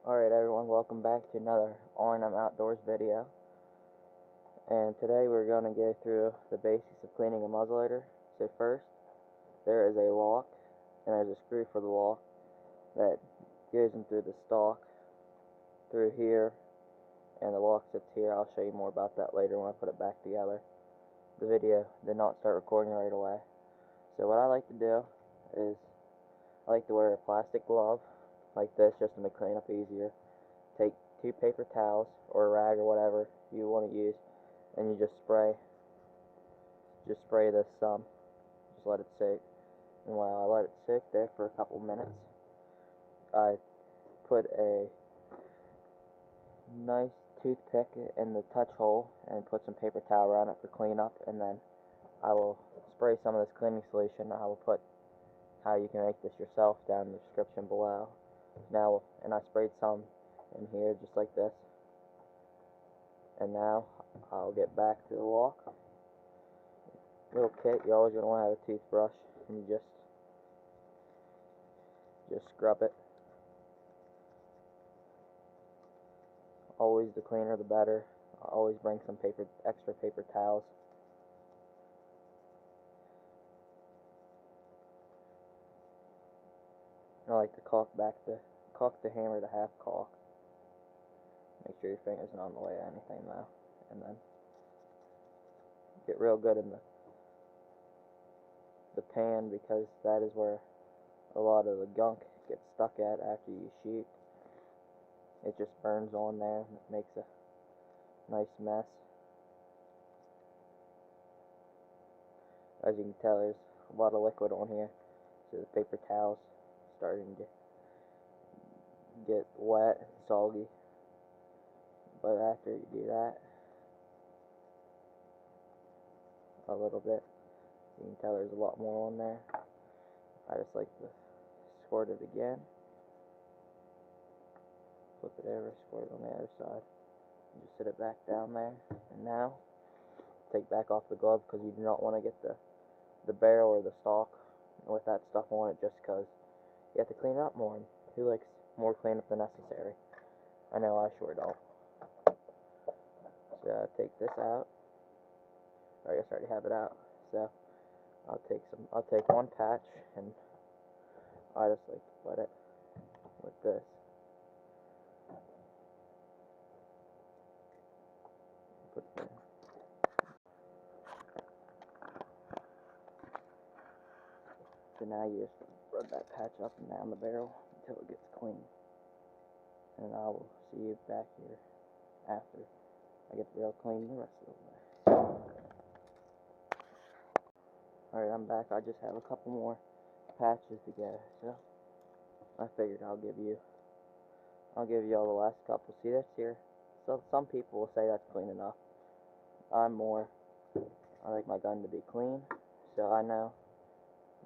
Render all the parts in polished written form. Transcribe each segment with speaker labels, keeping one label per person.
Speaker 1: Alright everyone, welcome back to another R&M Outdoors video. And today we're going to go through the basics of cleaning a muzzleloader. So first, there is a lock, and there's a screw for the lock that goes in through the stock, through here, and the lock sits here. I'll show you more about that later when I put it back together. The video did not start recording right away. So what I like to do is, I like to wear a plastic glove like this just to make cleanup easier. Take 2 paper towels or a rag or whatever you want to use, and you just spray this just let it soak. And while I let it soak there for a couple minutes, I put a nice toothpick in the touch hole and put some paper towel around it for cleanup, and then I will spray some of this cleaning solution. I will put how you can make this yourself down in the description below. Now, and I sprayed some in here just like this. And now I'll get back to the lock. Little kit, you're always going to want to have a toothbrush, and you just scrub it. Always the cleaner the better. I always bring some extra paper towels. I like to caulk the hammer to half caulk. Make sure your finger's not in the way of anything though. And then get real good in the pan, because that is where a lot of the gunk gets stuck at after you shoot. It just burns on there and it makes a nice mess. As you can tell, there's a lot of liquid on here, so the paper towel's starting to get wet and soggy. But after you do that a little bit, you can tell there's a lot more on there. I just like to squirt it again, flip it over, squirt it on the other side, and just sit it back down there. And now take back off the glove, because you do not want to get the barrel or the stock with that stuff on it, just because you have to clean it up more. And who likes more cleanup than necessary? I know I sure don't. So I take this out. I guess I already have it out. So I'll take one patch, and I just like to put it with this. Put it in. So now you just rub that patch up and down the barrel until it gets clean. And I will see you back here after I get the barrel clean the rest of the way. Alright, I'm back. I just have a couple more patches to go, so I figured I'll give you all the last couple. See, that's here. So some people will say that's clean enough. I like my gun to be clean, so I know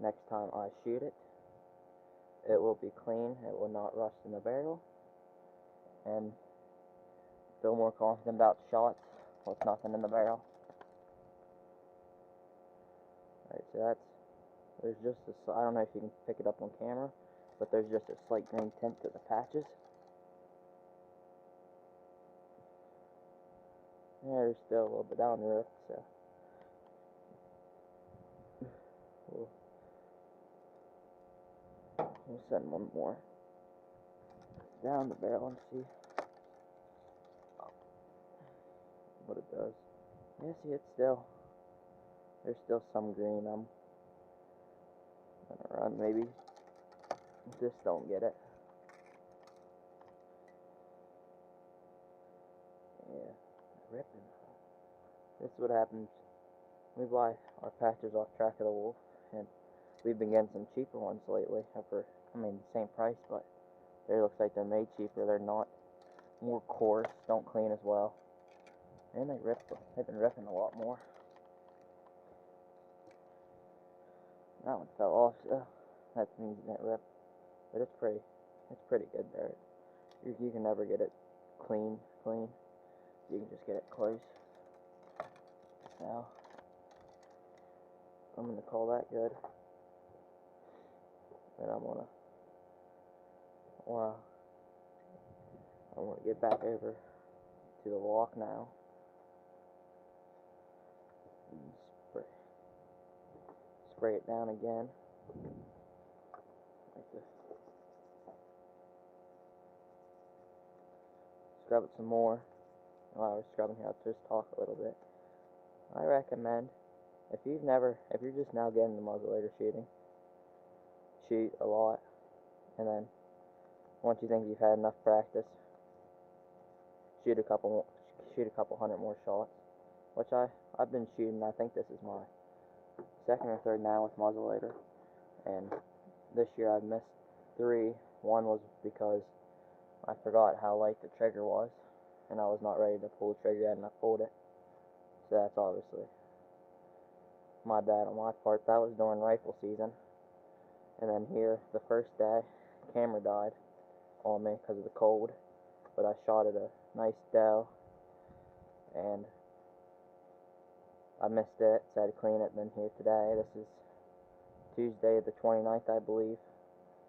Speaker 1: next time I shoot it, it will be clean, it will not rust in the barrel, and feel more confident about shots with nothing in the barrel. Alright, so there's just I don't know if you can pick it up on camera, but there's just a slight green tint to the patches. Yeah, there's still a little bit down the road, so we'll send one more down the barrel and see what it does. Yeah, see, there's still some green. I'm gonna run, maybe just don't get it. Yeah, ripping. This is what happens. We buy our patches off Track of the Wolf, and we've been getting some cheaper ones lately. Same price, but it looks like they're made cheaper. They're not more coarse, don't clean as well, and they've been ripping a lot more. That one fell off, so that means it didn't rip. But it's pretty good there. You can never get it clean. You can just get it close. Now, I'm going to call that good. And I'm going to I'm going to get back over to the lock now. Spray it down again. Like this. Scrub it some more. While I was scrubbing here, I'll just talk a little bit. I recommend, if you're just now getting the muzzleloader shooting, shoot a lot, and then once you think you've had enough practice, shoot a couple hundred more shots. Which I've been shooting. I think this is my second or third now with muzzleloader, and this year I've missed 3. One was because I forgot how light the trigger was, and I was not ready to pull the trigger yet, and I pulled it. So that's obviously my bad on my part. That was during rifle season. And then here, the first day, camera died on me because of the cold, but I shot at a nice doe, and I missed it, so I had to clean it. And then here today, this is Tuesday the 29th, I believe,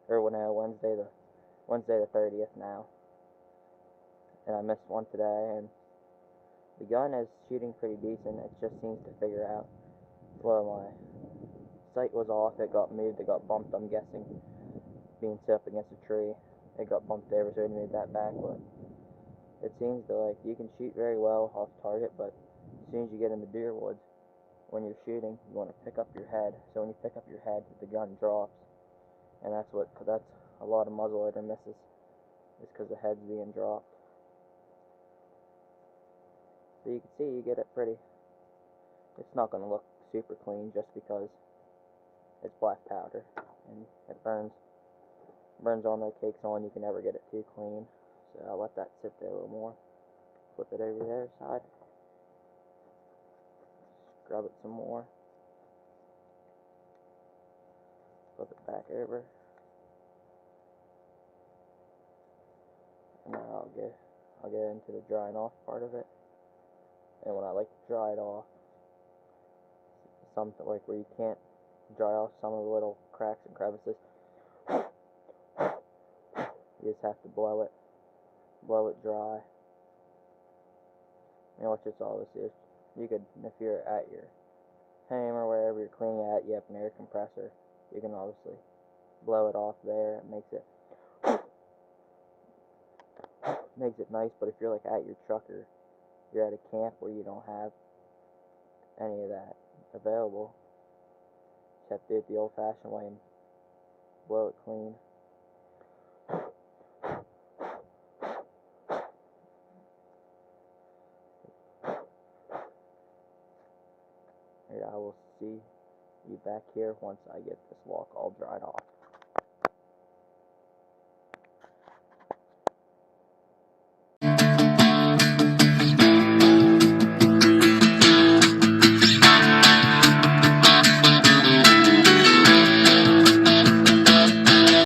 Speaker 1: or no, Wednesday the 30th now, and I missed one today. And the gun is shooting pretty decent. It just seems to figure out, well, my sight was off, it got moved, it got bumped, I'm guessing, being set up against a tree, it got bumped over, so it moved that back. But it seems to, like, you can shoot very well off target, but as soon as you get in the deer woods, when you're shooting, you want to pick up your head. So when you pick up your head, the gun drops, and that's a lot of muzzleloader misses, is because the head's being dropped. So you can see you get it pretty. It's not going to look super clean just because it's black powder and it burns on there, cakes on. You can never get it too clean. So I'll let that sit there a little more. Flip it over to the other side. Scrub it some more. Flip it back over. And now I'll get into the drying off part of it. And when I like to dry it off, something like where you can't dry off some of the little cracks and crevices, you just have to blow it dry. You know, which is obviously, you could, if you're at your home or wherever you're cleaning at, you have an air compressor, you can obviously blow it off there. It makes it nice. But if you're like at your truck or you're at a camp where you don't have any of that available, you have to do it the old-fashioned way and blow it clean. I will see you back here once I get this lock all dried off.